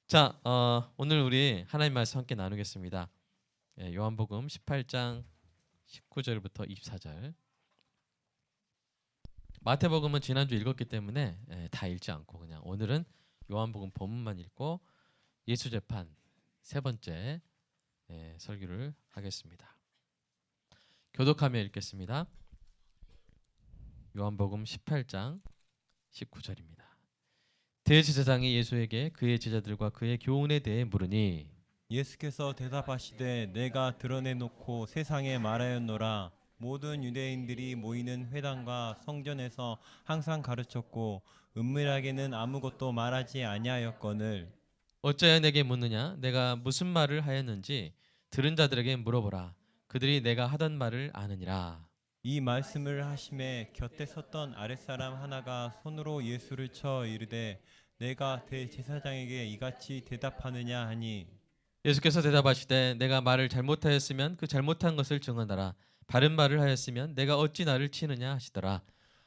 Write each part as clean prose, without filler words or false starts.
자, 오늘 우리 하나님 말씀 함께 나누겠습니다. 요한복음 18장 19절부터 24절. 마태복음은 지난주 읽었기 때문에 다 읽지 않고 그냥 오늘은 요한복음 본문만 읽고 예수재판 세 번째 설교를 하겠습니다. 교독하며 읽겠습니다. 요한복음 18장 19절입니다. 대제사장이 예수에게 그의 제자들과 그의 교훈에 대해 물으니 예수께서 대답하시되 내가 드러내놓고 세상에 말하였노라. 모든 유대인들이 모이는 회당과 성전에서 항상 가르쳤고 은밀하게는 아무것도 말하지 아니하였거늘. 어찌하여 내게 묻느냐? 내가 무슨 말을 하였는지 들은 자들에게 물어보라. 그들이 내가 하던 말을 아느니라. 이 말씀을 하심에 곁에 섰던 아랫사람 하나가 손으로 예수를 쳐 이르되 내가 대제사장에게 이같이 대답하느냐 하니, 예수께서 대답하시되 내가 말을 잘못하였으면 그 잘못한 것을 증언하라. 바른 말을 하였으면 내가 어찌 나를 치느냐 하시더라.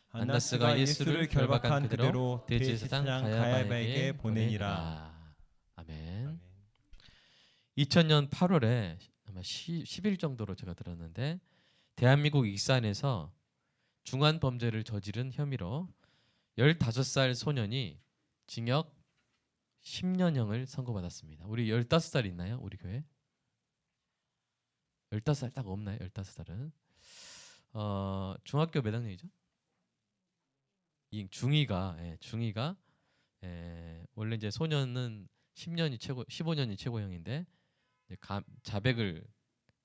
안나스가 예수를 결박한 그대로 대제사장 가야바에게 보내니라. 아멘. 2000년 8월에 아마 10일 정도로 제가 들었는데 대한민국 익산에서 중한 범죄를 저지른 혐의로 15살 소년이 징역 10년형을 선고받았습니다. 우리 15살 있나요? 우리 교회? 15살 딱 없나요? 15살은 중학교 몇 학년이죠? 중이가 원래 이제 소년은 10년이 최고 15년이 최고형인데 자백을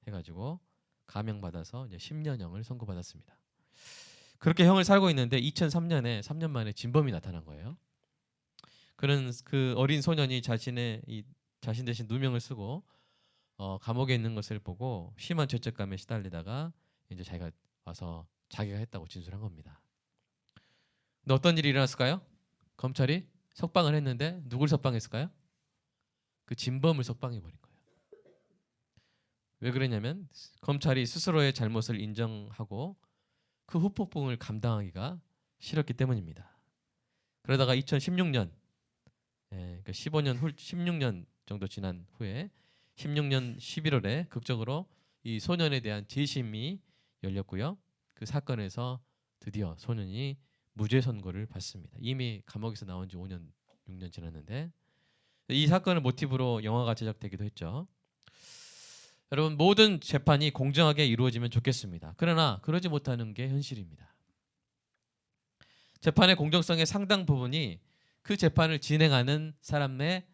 해가지고 감형받아서 이제 10년형을 선고받았습니다. 그렇게 형을 살고 있는데 2003년에 3년 만에 진범이 나타난 거예요. 그는 그 어린 소년이 자신 대신 누명을 쓰고 감옥에 있는 것을 보고 심한 죄책감에 시달리다가 이제 자기가 와서 자기가 했다고 진술한 겁니다. 근데 어떤 일이 일어났을까요? 검찰이 석방을 했는데 누굴 석방했을까요? 그 진범을 석방해 버린 거예요. 왜 그러냐면 검찰이 스스로의 잘못을 인정하고 그 후폭풍을 감당하기가 싫었기 때문입니다. 그러다가 2016년, 그러니까 16년 정도 지난 후에 16년 11월에 극적으로 이 소년에 대한 재심이 열렸고요. 그 사건에서 드디어 소년이 무죄 선고를 받습니다. 이미 감옥에서 나온 지 5년, 6년 지났는데 이 사건을 모티브로 영화가 제작되기도 했죠. 여러분 모든 재판이 공정하게 이루어지면 좋겠습니다. 그러나 그러지 못하는 게 현실입니다. 재판의 공정성의 상당 부분이 그 재판을 진행하는 사람의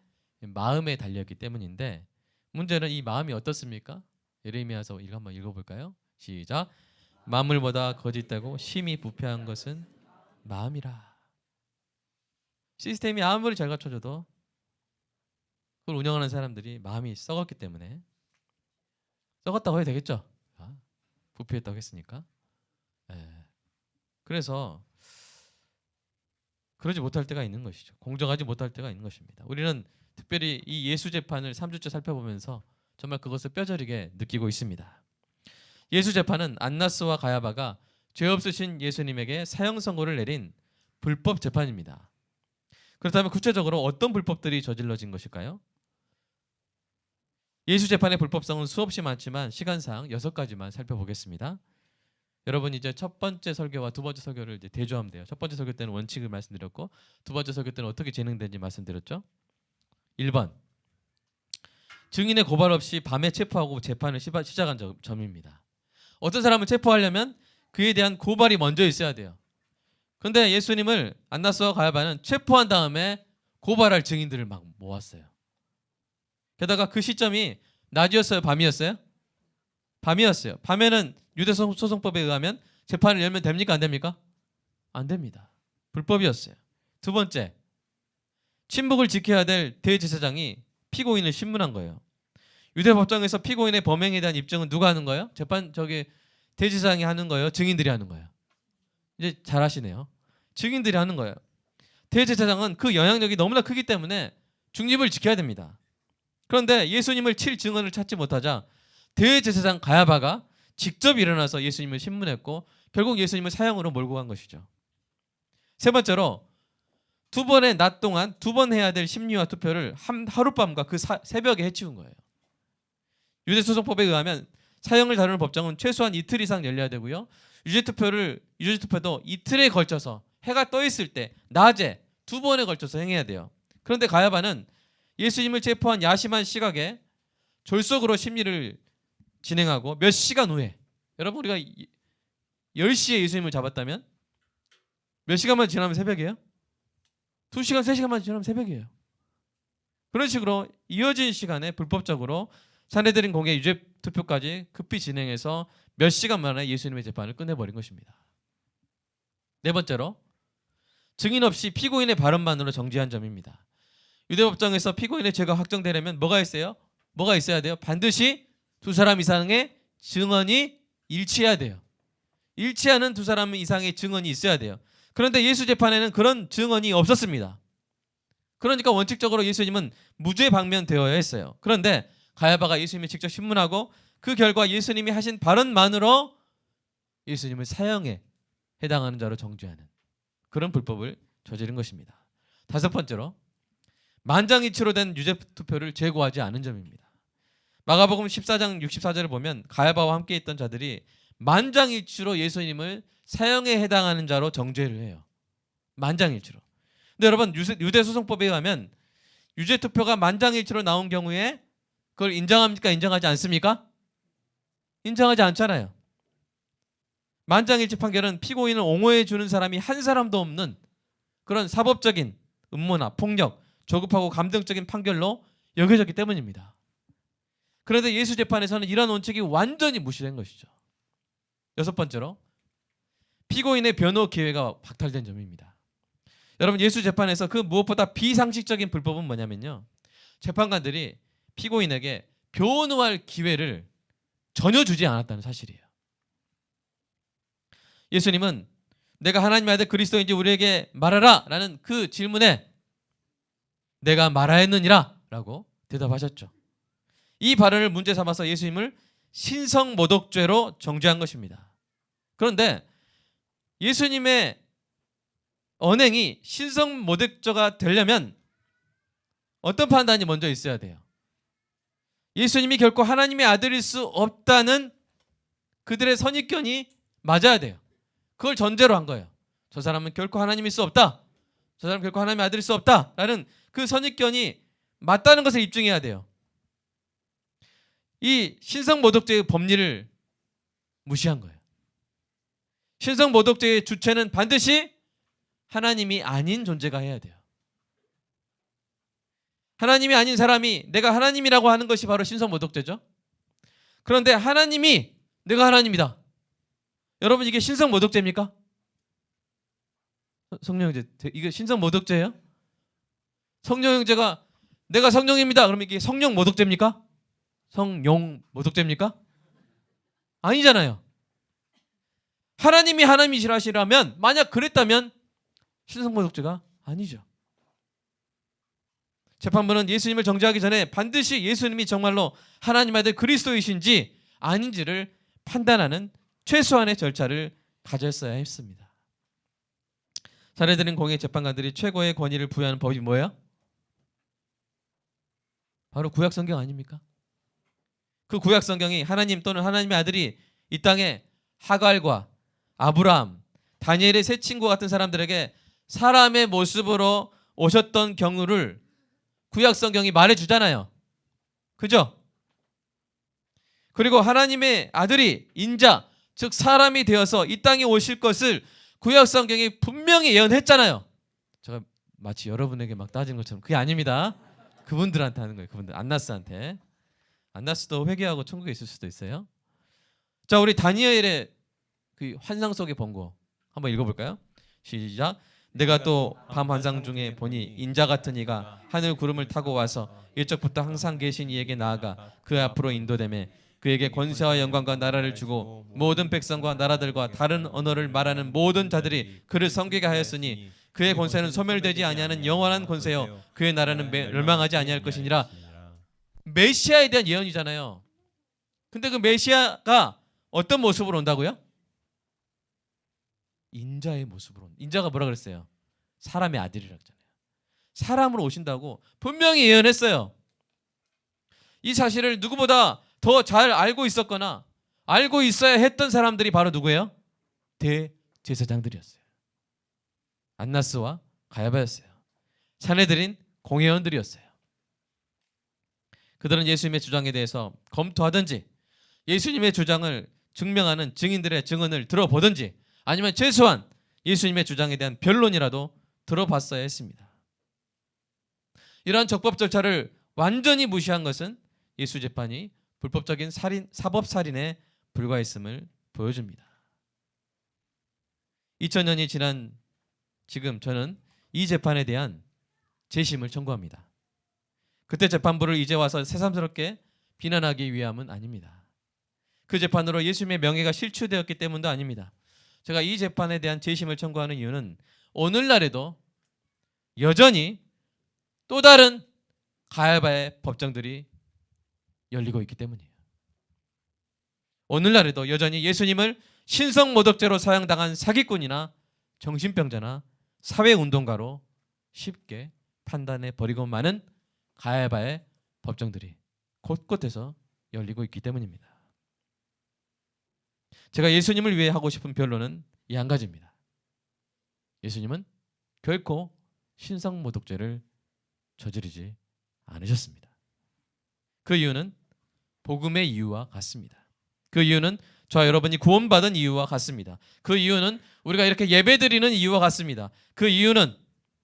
마음에 달려있기 때문인데 문제는 이 마음이 어떻습니까? 예레미야서 한번 읽어볼까요? 시작. 만물보다 거짓되고 심히 부패한 것은 마음이라. 시스템이 아무리 잘 갖춰져도 그걸 운영하는 사람들이 마음이 썩었기 때문에 썩었다고 해도 되겠죠. 부패했다고 했으니까. 그래서 그러지 못할 때가 있는 것이죠. 공정하지 못할 때가 있는 것입니다. 우리는 특별히 이 예수 재판을 3주째 살펴보면서 정말 그것을 뼈저리게 느끼고 있습니다. 예수 재판은 안나스와 가야바가 죄 없으신 예수님에게 사형 선고를 내린 불법 재판입니다. 그렇다면 구체적으로 어떤 불법들이 저질러진 것일까요? 예수 재판의 불법성은 수없이 많지만 시간상 6가지만 살펴보겠습니다. 여러분 이제 첫 번째 설교와 두 번째 설교를 이제 대조하면 돼요. 첫 번째 설교 때는 원칙을 말씀드렸고 두 번째 설교 때는 어떻게 진행되는지 말씀드렸죠. 1번 증인의 고발 없이 밤에 체포하고 재판을 시작한 점입니다. 어떤 사람을 체포하려면 그에 대한 고발이 먼저 있어야 돼요. 그런데 예수님을 안나스와 가야바는 체포한 다음에 고발할 증인들을 막 모았어요. 게다가 그 시점이 낮이었어요? 밤이었어요? 밤이었어요. 밤에는 유대소송법에 의하면 재판을 열면 됩니까? 안 됩니까? 안 됩니다. 불법이었어요. 두 번째, 친복을 지켜야 될 대제사장이 피고인을 신문한 거예요. 유대법정에서 피고인의 범행에 대한 입증은 누가 하는 거예요? 대제사장이 하는 거예요? 증인들이 하는 거예요? 이제 잘 하시네요. 증인들이 하는 거예요. 대제사장은 그 영향력이 너무나 크기 때문에 중립을 지켜야 됩니다. 그런데 예수님을 칠 증언을 찾지 못하자 대제사장 가야바가 직접 일어나서 예수님을 신문했고 결국 예수님을 사형으로 몰고 간 것이죠. 세 번째로 두 번의 낮 동안 두 번 해야 될 심리와 투표를 하룻밤과 그 새벽에 해치운 거예요. 유대소송법에 의하면 사형을 다루는 법정은 최소한 이틀 이상 열려야 되고요. 유죄투표도 이틀에 걸쳐서 해가 떠 있을 때 낮에 두 번에 걸쳐서 행해야 돼요. 그런데 가야바는 예수님을 체포한 야심한 시각에 졸속으로 심리를 진행하고 몇 시간 후에, 여러분 우리가 10시에 예수님을 잡았다면 몇 시간만 지나면 새벽이에요? 2시간, 3시간만 지나면 새벽이에요. 그런 식으로 이어진 시간에 불법적으로 사내들인 공개 유죄 투표까지 급히 진행해서 몇 시간 만에 예수님의 재판을 끝내버린 것입니다. 네 번째로, 증인 없이 피고인의 발언만으로 정지한 점입니다. 유대법정에서 피고인의 죄가 확정되려면 뭐가 있어요? 뭐가 있어야 돼요? 반드시 두 사람 이상의 증언이 일치해야 돼요. 일치하는 두 사람 이상의 증언이 있어야 돼요. 그런데 예수 재판에는 그런 증언이 없었습니다. 그러니까 원칙적으로 예수님은 무죄 방면되어야 했어요. 그런데 가야바가 예수님이 직접 신문하고 그 결과 예수님이 하신 발언만으로 예수님을 사형에 해당하는 자로 정죄하는 그런 불법을 저지른 것입니다. 다섯 번째로, 만장일치로 된 유죄 투표를 제고하지 않은 점입니다. 마가복음 14장 64절을 보면 가야바와 함께 있던 자들이 만장일치로 예수님을 사형에 해당하는 자로 정죄를 해요. 만장일치로. 근데 여러분, 유대소송법에 의하면 유죄 투표가 만장일치로 나온 경우에 그걸 인정합니까? 인정하지 않습니까? 인정하지 않잖아요. 만장일치 판결은 피고인을 옹호해 주는 사람이 한 사람도 없는 그런 사법적인 음모나 폭력, 조급하고 감정적인 판결로 여겨졌기 때문입니다. 그런데 예수 재판에서는 이런 원칙이 완전히 무시된 것이죠. 여섯 번째로, 피고인의 변호 기회가 박탈된 점입니다. 여러분, 예수 재판에서 그 무엇보다 비상식적인 불법은 뭐냐면요, 재판관들이 피고인에게 변호할 기회를 전혀 주지 않았다는 사실이에요. 예수님은 내가 하나님의 아들 그리스도인지 우리에게 말하라 라는 그 질문에 내가 말하였느니라 라고 대답하셨죠. 이 발언을 문제 삼아서 예수님을 신성모독죄로 정죄한 것입니다. 그런데 예수님의 언행이 신성모독죄가 되려면 어떤 판단이 먼저 있어야 돼요? 예수님이 결코 하나님의 아들일 수 없다는 그들의 선입견이 맞아야 돼요. 그걸 전제로 한 거예요. 저 사람은 결코 하나님일 수 없다. 저 사람은 결코 하나님의 아들일 수 없다라는 그 선입견이 맞다는 것을 입증해야 돼요. 이 신성모독죄의 법리를 무시한 거예요. 신성모독죄의 주체는 반드시 하나님이 아닌 존재가 해야 돼요. 하나님이 아닌 사람이 내가 하나님이라고 하는 것이 바로 신성모독죄죠. 그런데 하나님이 내가 하나님이다. 여러분, 이게 신성모독죄입니까? 성령형제, 이게 신성모독죄예요? 성령형제가 내가 성령입니다. 그러면 이게 성령모독죄입니까? 성용모독죄입니까? 아니잖아요. 하나님이 하나님이시라면, 만약 그랬다면 신성모독죄가 아니죠. 재판부는 예수님을 정죄하기 전에 반드시 예수님이 정말로 하나님 아들 그리스도이신지 아닌지를 판단하는 최소한의 절차를 가졌어야 했습니다. 사내들인 공의 재판관들이 최고의 권위를 부여하는 법이 뭐예요? 바로 구약성경 아닙니까? 그 구약성경이 하나님 또는 하나님의 아들이 이 땅에 하갈과 아브라함, 다니엘의 세 친구 같은 사람들에게 사람의 모습으로 오셨던 경우를 구약성경이 말해주잖아요. 그죠? 그리고 하나님의 아들이 인자, 즉 사람이 되어서 이 땅에 오실 것을 구약성경이 분명히 예언했잖아요. 제가 마치 여러분에게 막 따지는 것처럼 그게 아닙니다. 그분들한테 하는 거예요. 그분들, 안나스한테. 안나스도 회개하고 천국에 있을 수도 있어요. 자, 우리 다니엘의 그 환상 속의 번거 한번 읽어볼까요? 시작. 내가 또 밤 환상 중에 보니 인자 같은 이가 하늘 구름을 타고 와서 일적부터 항상 계신 이에게 나아가 그 앞으로 인도되매 그에게 권세와 영광과 나라를 주고 모든 백성과 나라들과 다른 언어를 말하는 모든 자들이 그를 섬기게 하였으니 그의 권세는 소멸되지 아니하는 영원한 권세요 그의 나라는 멸망하지 아니할 것이니라. 메시아에 대한 예언이잖아요. 근데 그 메시아가 어떤 모습으로 온다고요? 인자의 모습으로. 인자가 뭐라 그랬어요? 사람의 아들이라고 했잖아요. 사람으로 오신다고 분명히 예언했어요. 이 사실을 누구보다 더 잘 알고 있었거나 알고 있어야 했던 사람들이 바로 누구예요? 대제사장들이었어요. 안나스와 가야바였어요. 사내들인 공회원들이었어요. 그들은 예수님의 주장에 대해서 검토하든지 예수님의 주장을 증명하는 증인들의 증언을 들어보든지 아니면 최소한 예수님의 주장에 대한 변론이라도 들어봤어야 했습니다. 이러한 적법 절차를 완전히 무시한 것은 예수 재판이 불법적인 사법 살인에 불과했음을 보여줍니다. 2000년이 지난 지금 저는 이 재판에 대한 재심을 청구합니다. 그때 재판부를 이제 와서 새삼스럽게 비난하기 위함은 아닙니다. 그 재판으로 예수님의 명예가 실추되었기 때문도 아닙니다. 제가 이 재판에 대한 재심을 청구하는 이유는 오늘날에도 여전히 또 다른 가야바의 법정들이 열리고 있기 때문이에요. 오늘날에도 여전히 예수님을 신성모독죄로 사형당한 사기꾼이나 정신병자나 사회운동가로 쉽게 판단해 버리고 마는 가야바의 법정들이 곳곳에서 열리고 있기 때문입니다. 제가 예수님을 위해 하고 싶은 변론은 이 한 가지입니다. 예수님은 결코 신성모독죄를 저지르지 않으셨습니다. 그 이유는 복음의 이유와 같습니다. 그 이유는 저와 여러분이 구원받은 이유와 같습니다. 그 이유는 우리가 이렇게 예배드리는 이유와 같습니다. 그 이유는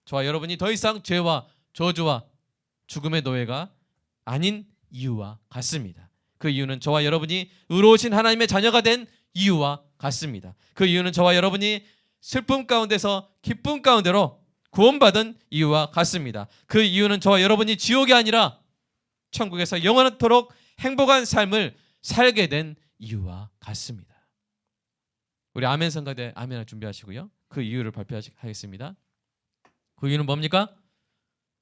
저와 여러분이 더 이상 죄와 저주와 죽음의 노예가 아닌 이유와 같습니다. 그 이유는 저와 여러분이 의로우신 하나님의 자녀가 된 이유와 같습니다. 그 이유는 저와 여러분이 슬픔 가운데서 기쁨 가운데로 구원받은 이유와 같습니다. 그 이유는 저와 여러분이 지옥이 아니라 천국에서 영원토록 행복한 삶을 살게 된 이유와 같습니다. 우리 아멘 성가대 아멘을 준비하시고요. 그 이유를 발표하겠습니다. 그 이유는 뭡니까?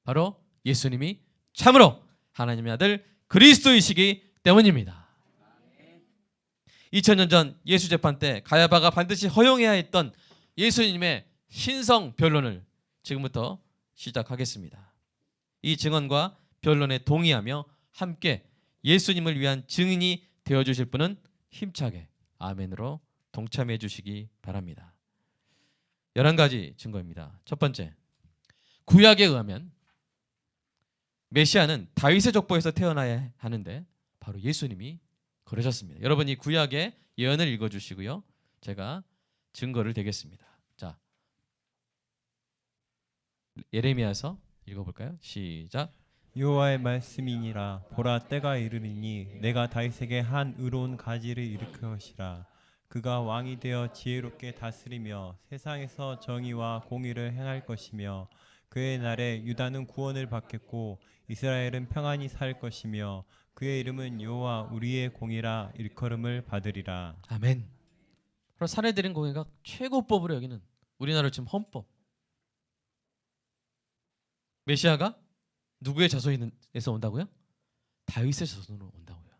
바로 예수님이 참으로 하나님의 아들 그리스도이시기 때문입니다. 2000년 전 예수 재판 때 가야바가 반드시 허용해야 했던 예수님의 신성 변론을 지금부터 시작하겠습니다. 이 증언과 변론에 동의하며 함께 예수님을 위한 증인이 되어주실 분은 힘차게 아멘으로 동참해 주시기 바랍니다. 11가지 증거입니다. 첫 번째, 구약에 의하면 메시아는 다윗의 족보에서 태어나야 하는데 바로 예수님이 그러셨습니다. 여러분이 구약의 예언을 읽어주시고요. 제가 증거를 대겠습니다. 자, 예레미야서 읽어볼까요? 시작. 여호와의 말씀이니라. 보라, 때가 이르리니 내가 다윗에게 한 의로운 가지를 일으킬 것이라. 그가 왕이 되어 지혜롭게 다스리며 세상에서 정의와 공의를 행할 것이며 그의 날에 유다는 구원을 받겠고 이스라엘은 평안히 살 것이며 그의 이름은 여호와 우리의 공이라 일컬음을 받으리라. 아멘. 바로 사내들인 공의가 최고법으로 여기는 우리나라 지금 헌법. 메시아가 누구의 자손에서 온다고요? 다윗의 자손으로 온다고요.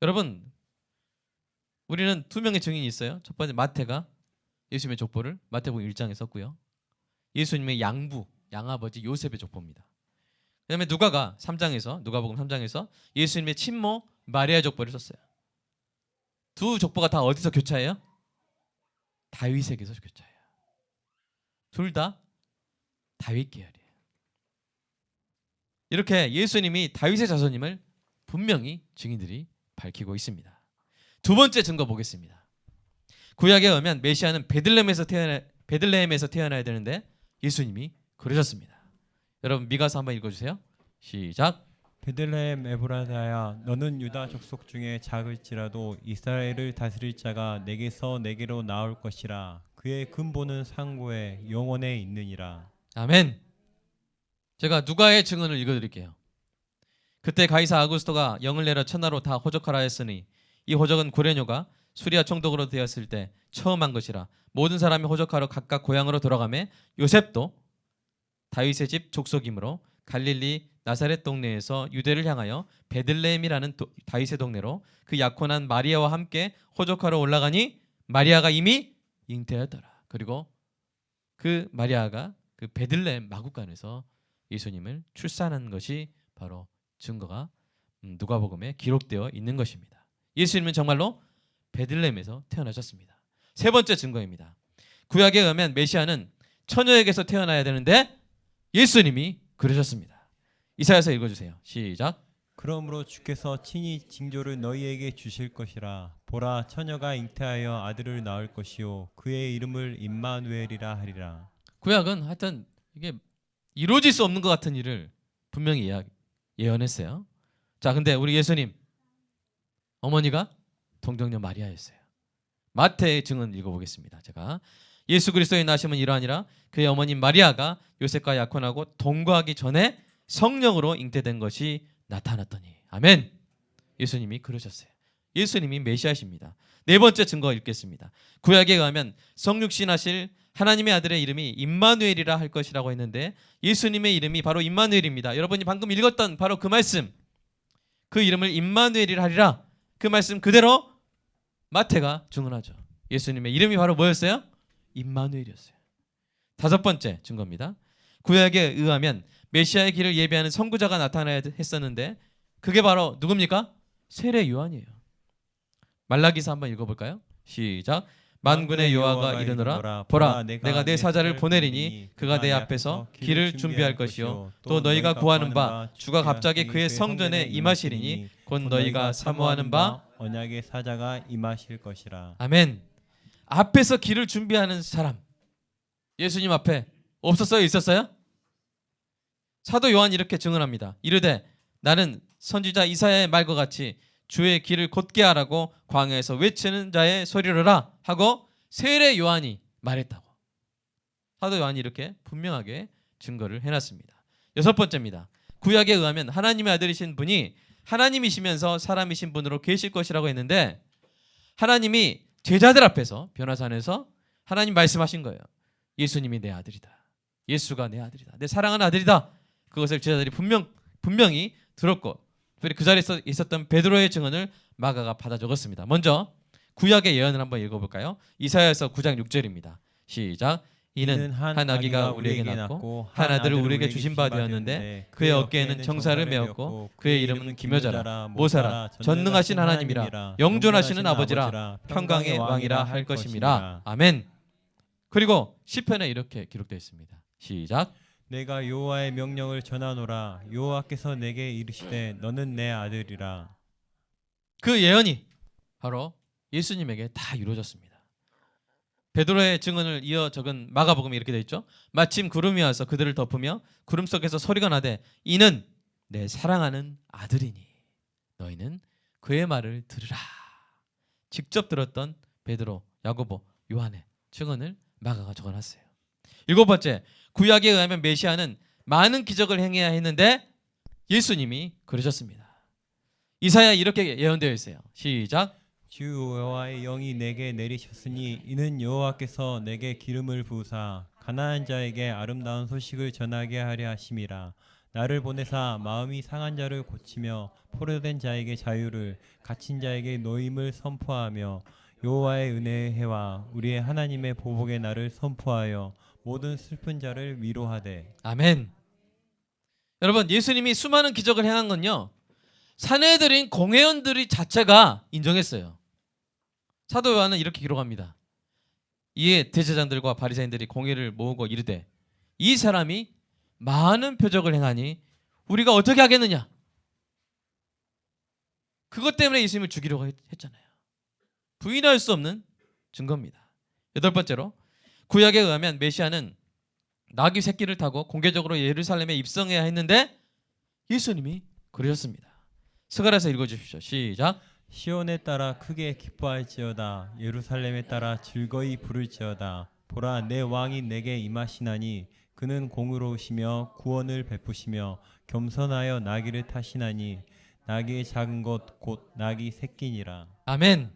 여러분, 우리는 두 명의 증인이 있어요. 첫 번째 마태가 예수님의 족보를 마태복음 1장에 썼고요. 예수님의 양아버지 요셉의 족보입니다. 그다음에 누가복음 3장에서 예수님의 친모 마리아 족보를 썼어요. 두 족보가 다 어디서 교차해요? 다윗에게서 교차해요. 둘 다 다윗 계열이에요. 이렇게 예수님이 다윗의 자손임을 분명히 증인들이 밝히고 있습니다. 두 번째 증거 보겠습니다. 구약에 의하면 메시아는 베들레헴에서 태어나야 되는데 예수님이 그러셨습니다. 여러분 미가서 한번 읽어주세요. 시작. 베들레헴 에브라다야, 너는 유다 족속 중에 작을지라도 이스라엘을 다스릴 자가 내게서 내게로 나올 것이라. 그의 근본은 상고에 영원에 있느니라. 아멘. 제가 누가의 증언을 읽어드릴게요. 그때 가이사 아구스토가 영을 내려 천하로 다 호적하라 했으니 이 호적은 고레뇨가 수리아 총독으로 되었을 때 처음 한 것이라. 모든 사람이 호적하러 각각 고향으로 돌아가매 요셉도 다윗의 집 족속이므로 갈릴리 나사렛 동네에서 유대를 향하여 베들레헴이라는 다윗의 동네로 그 약혼한 마리아와 함께 호적하러 올라가니 마리아가 이미 잉태하였더라. 그리고 그 마리아가 그 그 베들레헴 마구간에서 예수님을 출산한 것이 바로 증거가 누가복음에 기록되어 있는 것입니다. 예수님은 정말로 베들레헴에서 태어나셨습니다. 세 번째 증거입니다. 구약에 의하면 메시아는 처녀에게서 태어나야 되는데 예수님이 그러셨습니다. 이사야서 읽어주세요. 시작. 그러므로 주께서 친히 징조를 너희에게 주실 것이라. 보라, 처녀가 잉태하여 아들을 낳을 것이요 그의 이름을 임마누엘이라 하리라. 구약은 하여튼 이게 이루어질 수 없는 것 같은 일을 분명히 예언했어요. 자, 근데 우리 예수님 어머니가 동정녀 마리아였어요. 마태의 증언 읽어보겠습니다. 제가 예수 그리스도의 나심은 이러하니라. 그의 어머니 마리아가 요셉과 약혼하고 동거하기 전에 성령으로 잉태된 것이 나타났더니. 아멘. 예수님이 그러셨어요. 예수님이 메시아십니다. 네 번째 증거 읽겠습니다. 구약에 의하면 성육신하실 하나님의 아들의 이름이 임마누엘이라 할 것이라고 했는데 예수님의 이름이 바로 임마누엘입니다. 여러분이 방금 읽었던 바로 그 말씀, 그 이름을 임마누엘이라 하리라, 그 말씀 그대로 마태가 증언하죠. 예수님의 이름이 바로 뭐였어요? 임마누엘이었어요. 다섯 번째 증거입니다. 구약에 의하면 메시아의 길을 예비하는 선구자가 나타나야 했었는데 그게 바로 누굽니까? 세례 요한이에요. 말라기서 한번 읽어볼까요? 시작. 만군의 여호와가 이르노라. 보라, 내가 내 사자를 보내리니 그가 내 앞에서 길을 준비할 것이요 또 너희가 구하는 바 주가 갑자기 그의 성전에 임하시리니 곧 너희가 사모하는 바 언약의 사자가 임하실 것이라. 아멘. 앞에서 길을 준비하는 사람, 예수님 앞에 없었어요? 있었어요? 사도 요한이 이렇게 증언합니다. 이르되 나는 선지자 이사야의 말과 같이 주의 길을 곧게 하라고 광야에서 외치는 자의 소리로라 하고 세례 요한이 말했다고. 사도 요한이 이렇게 분명하게 증거를 해놨습니다. 여섯 번째입니다. 구약에 의하면 하나님의 아들이신 분이 하나님이시면서 사람이신 분으로 계실 것이라고 했는데 하나님이 제자들 앞에서 변화산에서 하나님 말씀하신 거예요. 예수님이 내 아들이다. 예수가 내 아들이다. 내 사랑하는 아들이다. 그것을 제자들이 분명히 들었고 그 자리에 있었던 베드로의 증언을 마가가 받아 적었습니다. 먼저 구약의 예언을 한번 읽어볼까요? 이사야서 9장 6절입니다. 시작. 이는 한 아기가 우리에게 낳고 한 아들을 우리에게 주신 바 되었는데 그의 어깨에는 정사를 메었고 그의 이름은 기묘자라 모사라 전능하신 하나님이라 영존하시는 아버지라 평강의 왕이라 할 것임이라. 아멘. 그리고 시편에 이렇게 기록되어 있습니다. 시작. 내가 여호와의 명령을 전하노라. 여호와께서 내게 이르시되 너는 내 아들이라. 그 예언이 바로 예수님에게 다 이루어졌습니다. 베드로의 증언을 이어 적은 마가복음에 이렇게 되어 있죠. 마침 구름이 와서 그들을 덮으며 구름 속에서 소리가 나되 이는 내 사랑하는 아들이니 너희는 그의 말을 들으라. 직접 들었던 베드로, 야고보, 요한의 증언을 마가가 적어놨어요. 일곱 번째, 구약에 의하면 메시아는 많은 기적을 행해야 했는데 예수님이 그러셨습니다. 이사야 이렇게 예언되어 있어요. 시작. 주 여호와의 영이 내게 내리셨으니 이는 여호와께서 내게 기름을 부으사 가난한 자에게 아름다운 소식을 전하게 하려 하심이라. 나를 보내사 마음이 상한 자를 고치며 포로된 자에게 자유를, 갇힌 자에게 노임을 선포하며 여호와의 은혜의 해와 우리의 하나님의 보복의 날을 선포하여 모든 슬픈 자를 위로하되. 아멘. 여러분, 예수님이 수많은 기적을 행한 건요, 사내들인 공회원들이 자체가 인정했어요. 사도 요한은 이렇게 기록합니다. 이에 대제장들과 바리새인들이 공회를 모으고 이르되 이 사람이 많은 표적을 행하니 우리가 어떻게 하겠느냐. 그것 때문에 예수님을 죽이려고 했잖아요. 부인할 수 없는 증거입니다. 여덟 번째로, 구약에 의하면 메시아는 나귀 새끼를 타고 공개적으로 예루살렘에 입성해야 했는데 예수님이 그러셨습니다. 스가랴서 읽어주십시오. 시작. 시온에 따라 크게 기뻐할지어다. 예루살렘에 따라 즐거이 부를지어다. 보라, 내 왕이 내게 임하시나니 그는 공의로우시며 구원을 베푸시며 겸손하여 나귀를 타시나니 나귀의 작은 것 곧 나귀 새끼니라. 아멘.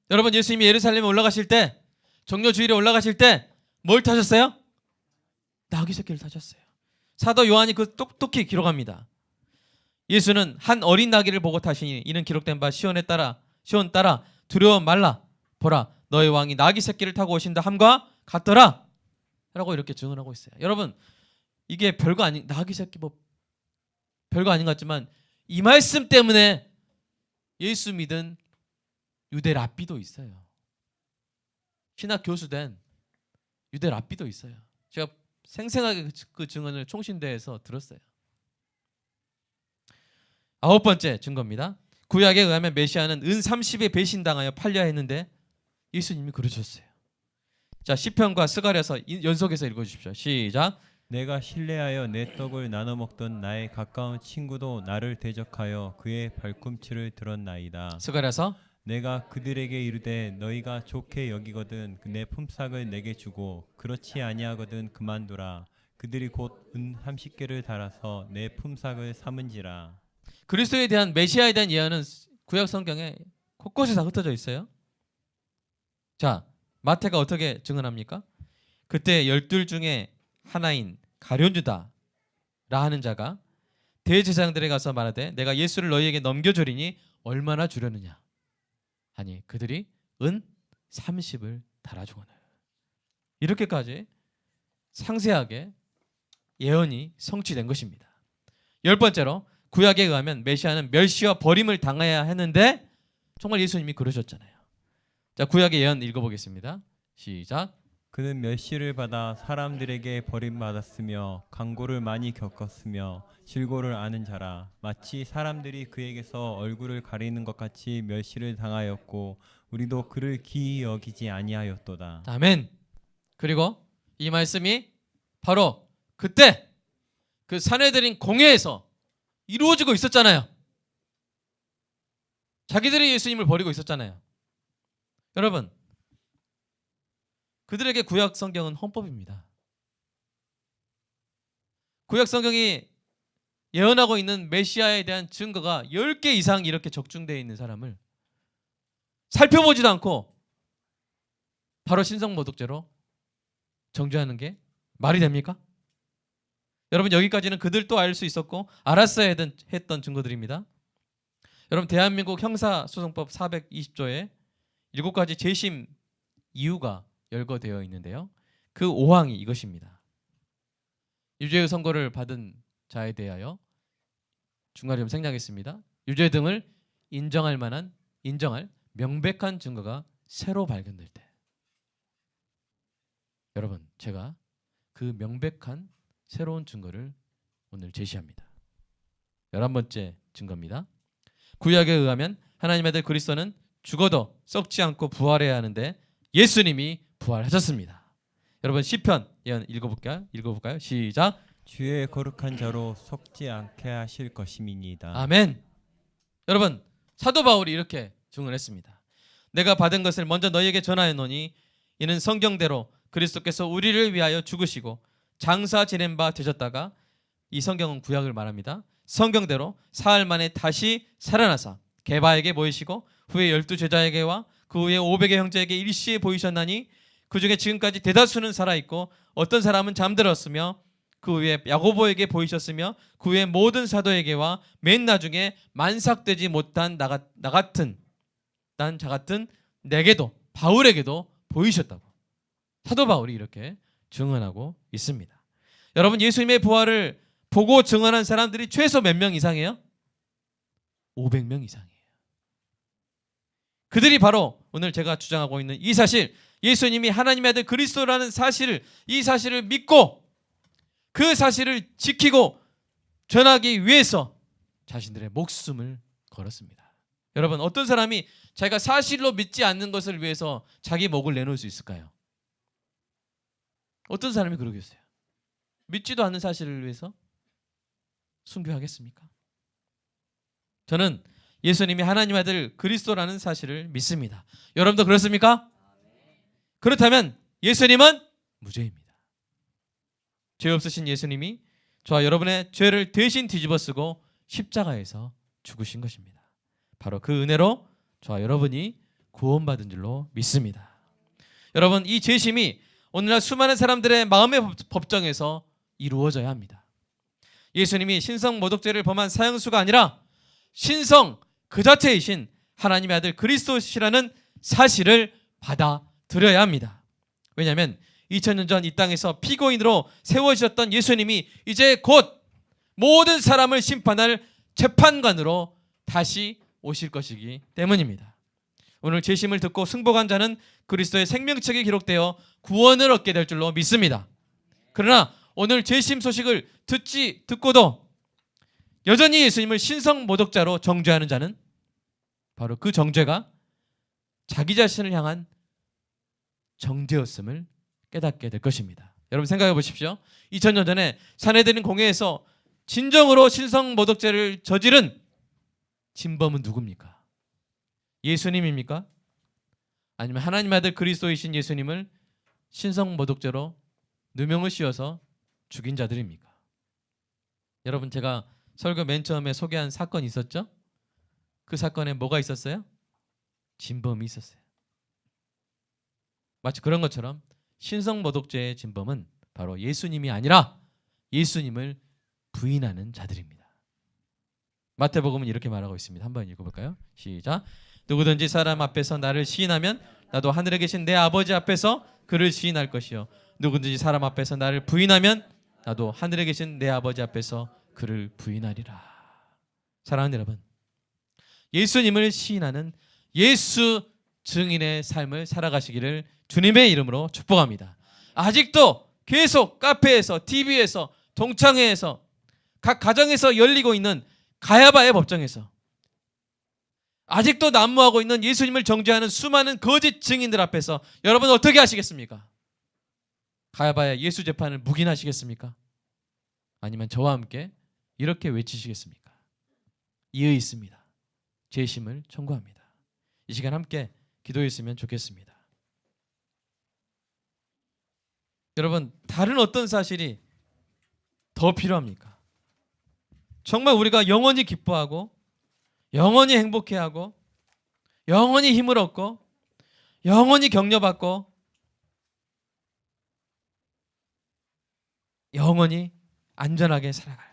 여러분, 예수님이 예루살렘에 올라가실 때, 정료 주일에 올라가실 때 뭘 타셨어요? 나귀 새끼를 타셨어요. 사도 요한이 그 똑똑히 기록합니다. 예수는 한 어린 나귀를 보고 타시니 이는 기록된 바 시온 따라 두려워 말라. 보라, 너의 왕이 나귀 새끼를 타고 오신다 함과 같더라. 라고 이렇게 증언하고 있어요. 여러분, 이게 별거 아닌, 나하기 새끼 뭐 별거 아닌 것 같지만 이 말씀 때문에 예수 믿은 유대 랍비도 있어요. 신학 교수된 유대 랍비도 있어요. 제가 생생하게 그 증언을 총신대에서 들었어요. 9번째 증거입니다. 구약에 의하면 메시아는 은 30에 배신당하여 팔려야 했는데 예수님이 그러셨어요. 자, 시편과 스가랴서 연속해서 읽어주십시오. 시작. 내가 신뢰하여 내 떡을 나눠 먹던 나의 가까운 친구도 나를 대적하여 그의 발꿈치를 들었나이다. 스가랴서 내가 그들에게 이르되 너희가 좋게 여기거든 내 품삯을 내게 주고 그렇지 아니하거든 그만두라. 그들이 곧 은 30개를 달아서 내 품삯을 삼은지라. 그리스도에 대한 메시아에 대한 예언은 구약 성경에 곳곳에 다 흩어져 있어요. 자, 마태가 어떻게 증언합니까? 그때 12 중에 하나인 가룟유다라 하는 자가 대제사장들에 가서 말하되 내가 예수를 너희에게 넘겨주리니 얼마나 주려느냐 하니 그들이 은 30을 달아주거늘. 이렇게까지 상세하게 예언이 성취된 것입니다. 10번째로 구약에 의하면 메시아는 멸시와 버림을 당해야 했는데 정말 예수님이 그러셨잖아요. 자, 구약의 예언 읽어보겠습니다. 시작. 그는 멸시를 받아 사람들에게 버림받았으며 강고를 많이 겪었으며 질고를 아는 자라. 마치 사람들이 그에게서 얼굴을 가리는 것 같이 멸시를 당하였고 우리도 그를 기이 여기지 아니하였도다. 아멘. 그리고 이 말씀이 바로 그때 그 산헤드린 공회에서 이루어지고 있었잖아요. 자기들이 예수님을 버리고 있었잖아요. 여러분, 그들에게 구약 성경은 헌법입니다. 구약 성경이 예언하고 있는 메시아에 대한 증거가 10개 이상 이렇게 적중되어 있는 사람을 살펴보지도 않고 바로 신성모독죄로 정죄하는 게 말이 됩니까? 여러분, 여기까지는 그들도 알 수 있었고 알았어야 했던 증거들입니다. 여러분, 대한민국 형사소송법 420조에 7가지 재심 이유가 열거되어 있는데요. 그 5항이 이것입니다. 유죄의 선고를 받은 자에 대하여 중간에 좀 생략했습니다. 유죄 등을 인정할 명백한 증거가 새로 발견될 때. 여러분, 제가 그 명백한 새로운 증거를 오늘 제시합니다. 11번째 증거입니다. 구약에 의하면 하나님의 아들 그리스도는 죽어도 썩지 않고 부활해야 하는데 예수님이 부활하셨습니다. 여러분, 시편 예언 읽어볼까요? 시작. 주의 거룩한 자로 속지 않게 하실 것임이니이다. 아멘. 여러분, 사도 바울이 이렇게 증언했습니다. 내가 받은 것을 먼저 너희에게 전하였노니 이는 성경대로 그리스도께서 우리를 위하여 죽으시고 장사 지낸 바 되셨다가, 이 성경은 구약을 말합니다. 성경대로 사흘 만에 다시 살아나사 게바에게 보이시고 후에 12 제자에게와 그 후에 500의 형제에게 일시에 보이셨나니 그 중에 지금까지 대다수는 살아있고 어떤 사람은 잠들었으며 그 후에 야고보에게 보이셨으며 그 후에 모든 사도에게와 맨 나중에 만삭되지 못한 나 같은 자 같은 내게도, 바울에게도 보이셨다고 사도 바울이 이렇게 증언하고 있습니다. 여러분, 예수님의 부활을 보고 증언한 사람들이 최소 몇 명 이상이에요? 500명 이상이에요. 그들이 바로 오늘 제가 주장하고 있는 이 사실, 예수님이 하나님의 아들 그리스도라는 사실을, 이 사실을 믿고 그 사실을 지키고 전하기 위해서 자신들의 목숨을 걸었습니다. 여러분, 어떤 사람이 자기가 사실로 믿지 않는 것을 위해서 자기 목을 내놓을 수 있을까요? 어떤 사람이 그러겠어요? 믿지도 않는 사실을 위해서 순교하겠습니까? 저는 예수님이 하나님 아들 그리스도라는 사실을 믿습니다. 여러분도 그렇습니까? 그렇다면 예수님은 무죄입니다. 죄 없으신 예수님이 저와 여러분의 죄를 대신 뒤집어쓰고 십자가에서 죽으신 것입니다. 바로 그 은혜로 저와 여러분이 구원받은 줄로 믿습니다. 여러분, 이 재심이 오늘날 수많은 사람들의 마음의 법정에서 이루어져야 합니다. 예수님이 신성 모독죄를 범한 사형수가 아니라 신성 그 자체이신 하나님의 아들 그리스도시라는 사실을 받아들여야 합니다. 왜냐하면 2000년 전 이 땅에서 피고인으로 세워지셨던 예수님이 이제 곧 모든 사람을 심판할 재판관으로 다시 오실 것이기 때문입니다. 오늘 재심을 듣고 승복한 자는 그리스도의 생명책에 기록되어 구원을 얻게 될 줄로 믿습니다. 그러나 오늘 재심 소식을 듣고도 여전히 예수님을 신성 모독자로 정죄하는 자는 바로 그 정죄가 자기 자신을 향한 정죄였음을 깨닫게 될 것입니다. 여러분 생각해 보십시오. 2000년 전에 산헤드린 공회에서 진정으로 신성 모독죄를 저지른 진범은 누굽니까? 예수님입니까? 아니면 하나님의 아들 그리스도이신 예수님을 신성 모독죄로 누명을 씌워서 죽인 자들입니까? 여러분, 제가 설교 맨 처음에 소개한 사건이 있었죠? 그 사건에 뭐가 있었어요? 진범이 있었어요. 마치 그런 것처럼 신성 모독죄의 진범은 바로 예수님이 아니라 예수님을 부인하는 자들입니다. 마태복음은 이렇게 말하고 있습니다. 한번 읽어볼까요? 시작. 누구든지 사람 앞에서 나를 시인하면 나도 하늘에 계신 내 아버지 앞에서 그를 시인할 것이요 누구든지 사람 앞에서 나를 부인하면 나도 하늘에 계신 내 아버지 앞에서 그를 부인하리라. 사랑하는 여러분, 예수님을 시인하는 예수 증인의 삶을 살아가시기를 주님의 이름으로 축복합니다. 아직도 계속 카페에서, TV에서, 동창회에서, 각 가정에서 열리고 있는 가야바의 법정에서 아직도 난무하고 있는 예수님을 정죄하는 수많은 거짓 증인들 앞에서 여러분 어떻게 하시겠습니까? 가야바의 예수 재판을 묵인하시겠습니까? 아니면 저와 함께 이렇게 외치시겠습니까? 이의 있습니다. 재심을 청구합니다. 이 시간 함께 기도했으면 좋겠습니다. 여러분, 다른 어떤 사실이 더 필요합니까? 정말 우리가 영원히 기뻐하고 영원히 행복해하고 영원히 힘을 얻고 영원히 격려받고 영원히 안전하게 살아갈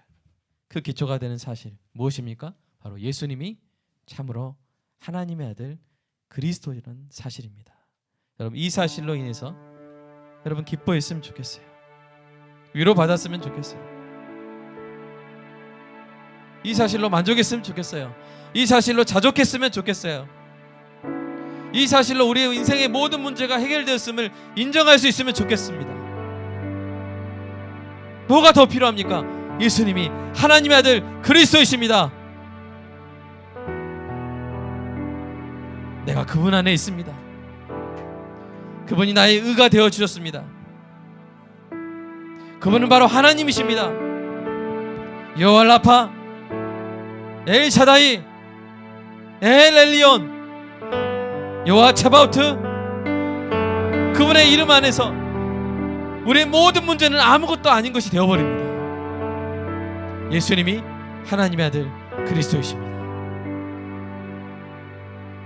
그 기초가 되는 사실 무엇입니까? 바로 예수님이 참으로 하나님의 아들 그리스도라는 사실입니다. 여러분, 이 사실로 인해서 여러분 기뻐했으면 좋겠어요. 위로받았으면 좋겠어요. 이 사실로 만족했으면 좋겠어요. 이 사실로 자족했으면 좋겠어요. 이 사실로 우리의 인생의 모든 문제가 해결되었음을 인정할 수 있으면 좋겠습니다. 뭐가 더 필요합니까? 예수님이 하나님의 아들 그리스도이십니다. 내가 그분 안에 있습니다. 그분이 나의 의가 되어 주셨습니다. 그분은 바로 하나님이십니다. 여호와 라파, 엘 샤다이, 엘 엘리온, 여호와 차바오트, 그분의 이름 안에서 우리의 모든 문제는 아무것도 아닌 것이 되어버립니다. 예수님이 하나님의 아들 그리스도이십니다.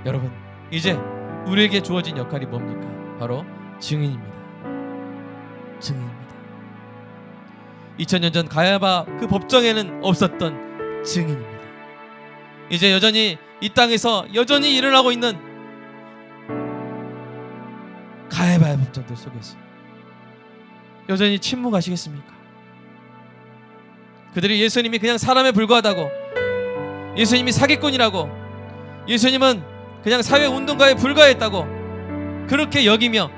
여러분, 이제 우리에게 주어진 역할이 뭡니까? 바로 증인입니다. 증인입니다. 2000년 전 가야바 그 법정에는 없었던 증인입니다. 이제 여전히 이 땅에서 여전히 일어나고 있는 가야바의 법정들 속에서 여전히 침묵하시겠습니까? 그들이 예수님이 그냥 사람에 불과하다고, 예수님이 사기꾼이라고, 예수님은 그냥 사회운동가에 불과했다고 그렇게 여기며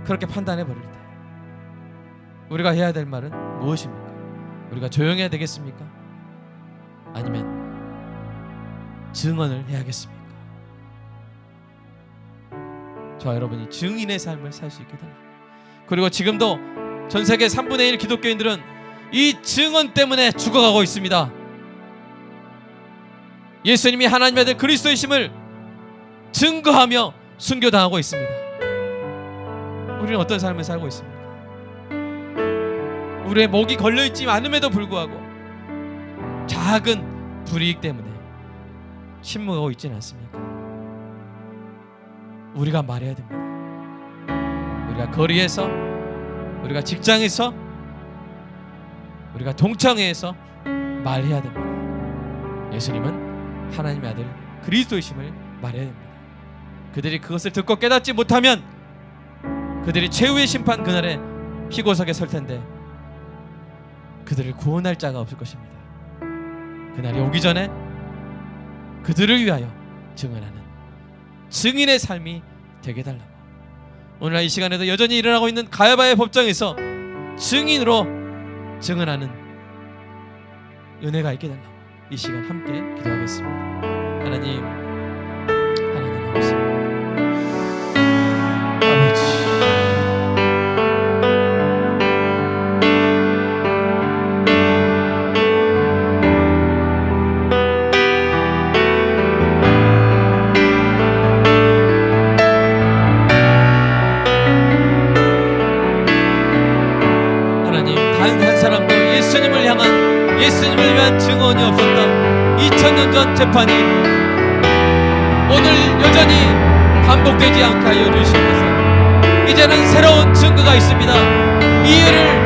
그렇게 판단해 버릴 때 우리가 해야 될 말은 무엇입니까? 우리가 조용해야 되겠습니까? 아니면 증언을 해야겠습니까? 저와 여러분이 증인의 삶을 살 수 있게 됩니다. 그리고 지금도 전 세계 3분의 1 기독교인들은 이 증언 때문에 죽어가고 있습니다. 예수님이 하나님의 아들 그리스도이심을 증거하며 순교당하고 있습니다. 우리는 어떤 삶을 살고 있습니까? 우리의 목이 걸려있지 않음에도 불구하고 작은 불이익 때문에 침묵하고 있지는 않습니까? 우리가 말해야 됩니다. 우리가 거리에서, 우리가 직장에서, 우리가 동창회에서 말해야 됩니다. 예수님은 하나님의 아들 그리스도이심을 말해야 됩니다. 그들이 그것을 듣고 깨닫지 못하면 그들이 최후의 심판 그날에 피고석에 설 텐데 그들을 구원할 자가 없을 것입니다. 그날이 오기 전에 그들을 위하여 증언하는 증인의 삶이 되게 달라고, 오늘날 이 시간에도 여전히 일어나고 있는 가야바의 법정에서 증인으로 증언하는 은혜가 있게 달라고 이 시간 함께 기도하겠습니다. 하나님 없습니다. 아버지, 예수님을 위한 증언이 없었던 2000년 전 재판이 오늘 여전히 반복되지 않게 하여 주시옵소서. 이제는 새로운 증거가 있습니다. 이유를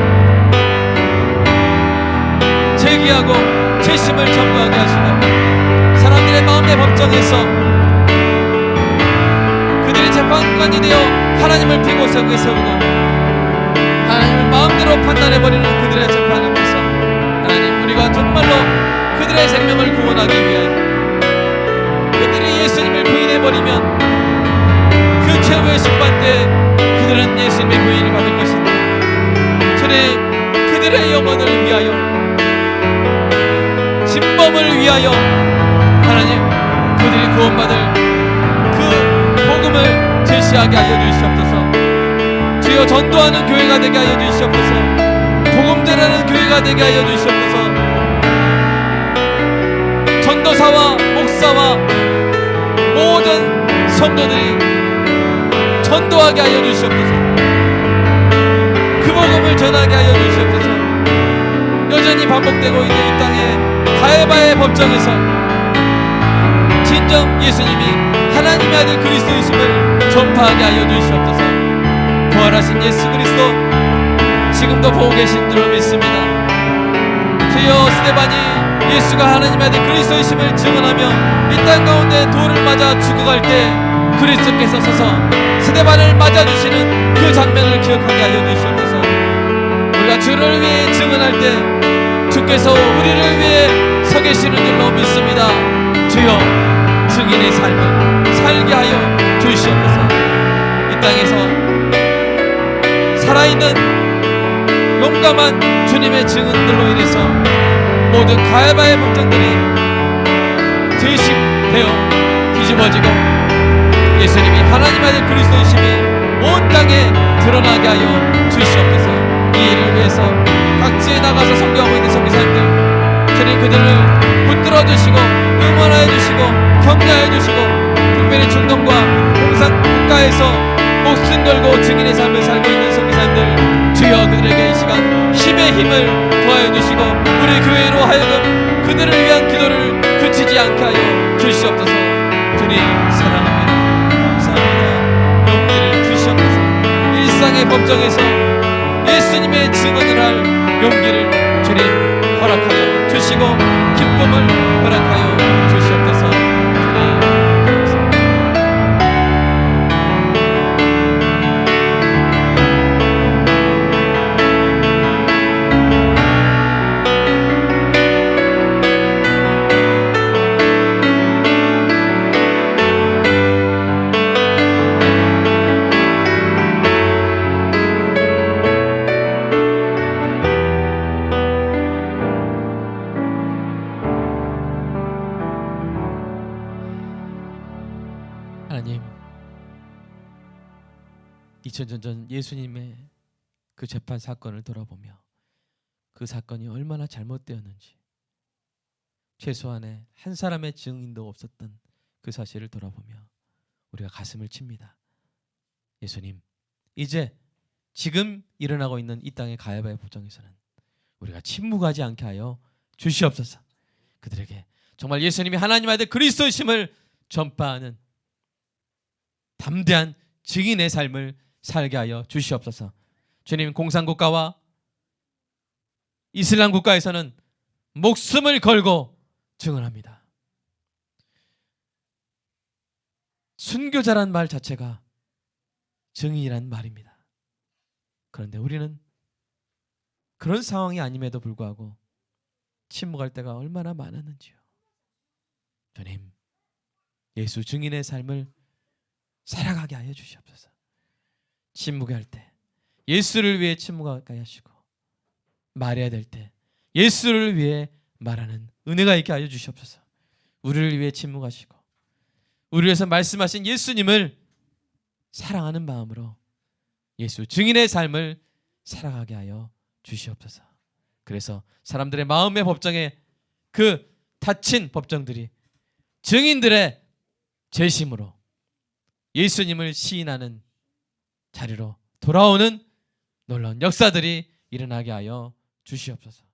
제기하고 재심을 청구하게 하시고 사람들의 마음의 법정에서 그들의 재판관이 되어 하나님을 피고석에 세우고 하나님을 마음대로 판단해버리는 그들의 재판 앞에서 하나님, 우리가 정말로 그들의 생명을 구원하기 위해 그들이 예수님을 부인해버리면 그 최후의 심판 때 그들은 예수님의 부인을 받을 것인데, 주님, 그들의 영혼을 위하여, 진범을 위하여 하나님, 그들이 구원받을 그 복음을 제시하게 하여 주시옵소서. 주여, 전도하는 교회가 되게 하여 주시옵소서. 복음 전하는 교회가 되게 하여 주시옵소서. 전도사와 목사와 모든 성도들이 전도하게 하여 주시옵소서. 그 복음을 전하게 하여 주시옵소서. 여전히 반복되고 있는 이 땅의 가야바의 법정에서 진정 예수님이 하나님의 아들 그리스도이심을 전파하게 하여 주시옵소서. 부활하신 예수 그리스도 지금도 보고 계신 줄로 믿습니다. 주여, 스데반이 예수가 하나님의 아들 그리스도이심을 증언하며 이 땅 가운데 돌을 맞아 죽어갈 때 그리스도께서 서서 스데반을 맞아주시는 그 장면을 기억하게 하여 주시옵소서. 우리가 주를 위해 증언할 때 주께서 우리를 위해 서 계시는 줄로 믿습니다. 주여, 증인의 삶을 살게 하여 주시옵소서. 이 땅에서 살아있는 용감한 주님의 증언들로 인해서 모든 가야바의 법정들이 재심되어 뒤집어지고 예수님이 하나님 아들 그리스도이심이 온 땅에 드러나게 하여 주시옵소서. 이 일을 위해서 각지에 나가서 선교하고 있는 선교사님들, 주님 그들을 붙들어 주시고 응원하여 주시고 격려하여 주시고, 특별히 중동과 공산 국가에서 목숨 걸고 증인의 삶을 살고 있는 선교사님들, 주여, 그들에게 이 시간 힘의 힘을 더하여 주시고 우리 교회로 하여금 그들을 위한 기도를 그치지 않게 하여 주시옵소서. 주님 사랑합니다. 감사합니다. 용기를 주시옵소서. 일상의 법정에서 예수님의 증언을 할 용기를 주님 허락하여 주시고 기쁨을 허락하여 주시옵소서. 주님 감사합니다. 하나님, 2000년 전 예수님의 그 재판 사건을 돌아보며 그 사건이 얼마나 잘못되었는지, 최소한의 한 사람의 증인도 없었던 그 사실을 돌아보며 우리가 가슴을 칩니다. 예수님, 이제 지금 일어나고 있는 이 땅의 가야바의 법정에서는 우리가 침묵하지 않게 하여 주시옵소서. 그들에게 정말 예수님이 하나님 아들 그리스도이심을 전파하는 담대한 증인의 삶을 살게 하여 주시옵소서. 주님, 공산국가와 이슬람 국가에서는 목숨을 걸고 증언합니다. 순교자란 말 자체가 증인이란 말입니다. 그런데 우리는 그런 상황이 아님에도 불구하고 침묵할 때가 얼마나 많았는지요. 주님, 예수 증인의 삶을 살아가게 하여 주시옵소서. 침묵할 때 예수를 위해 침묵하게 하시고, 말해야 될 때 예수를 위해 말하는 은혜가 있게 하여 주시옵소서. 우리를 위해 침묵하시고 우리를 위해서 말씀하신 예수님을 사랑하는 마음으로 예수 증인의 삶을 살아가게 하여 주시옵소서. 그래서 사람들의 마음의 법정에 그 닫힌 법정들이 증인들의 재심으로 예수님을 시인하는 자리로 돌아오는 놀라운 역사들이 일어나게 하여 주시옵소서.